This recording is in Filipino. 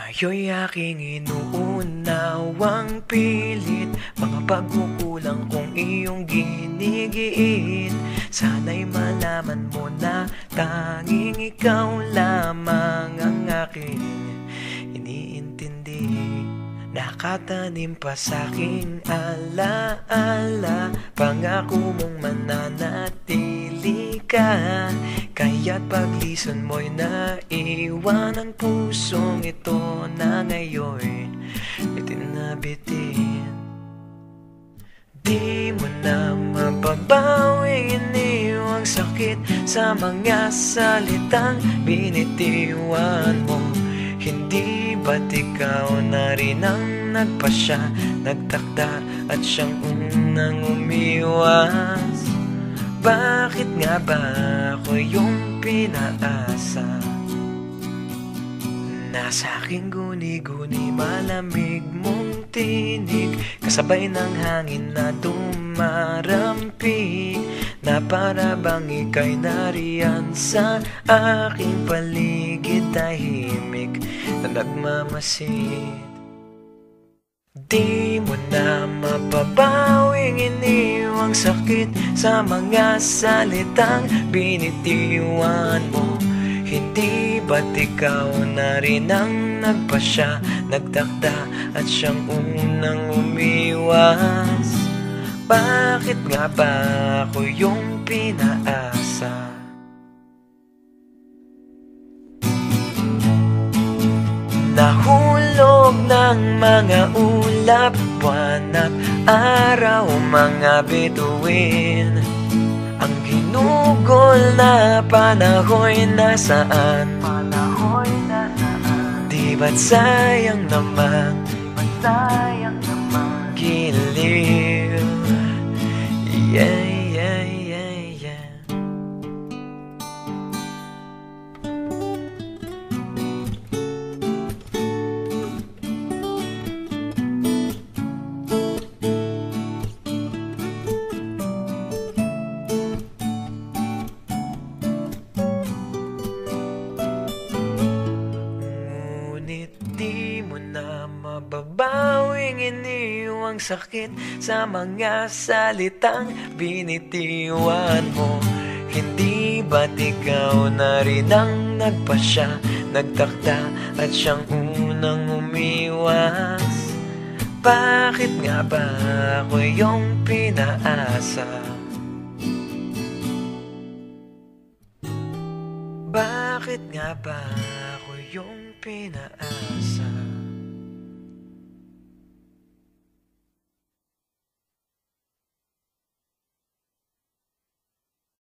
Ngayo'y aking inuunawang pilit mga pagkukulang kong iyong ginigiit. Sana'y malaman mo na tanging ikaw lamang ang aking iniintindi. Nakatanim pa sa'king alaala, pangako mong mananatili ka. Kaya't paglison mo'y naiwan ang pusong ito na ngayon itinabitin. Di mo na mapabawing iniwang sakit sa mga salitang binitiwan mo. Hindi ba't ikaw na rin ang nagpasya, nagtakda at siyang unang umiwas? Bakit nga ba ako yung pinaasa? Nasa aking guni-guni malamig mong tinig, kasabay ng hangin na dumarampi, na para bang ika'y nariyan sa aking paligid, tahimik na nagmamasid. Di mo na mapabawing iniwang sakit sa mga salitang binitiwan mo. Hindi ba't ikaw na rin ang nagpasya, nagtakda at siyang unang umiwas? Bakit nga ba ako yung pinaasa? Nahulog ng mga ulap, buwan at araw, mga bituin. Ang ginugol na panahon'y nasaan? Di ba't sayang naman? Giliw. Yeah, yeah, yeah, yeah. Di mo na mababawing iniwang sakit sa mga salitang binitiwan mo. Hindi ba't ikaw na rin ang nagpasya, nagtakda at siyang unang umiwas? Bakit nga ba ako yung pinaasa? Bakit nga ba ako yung pinaasa?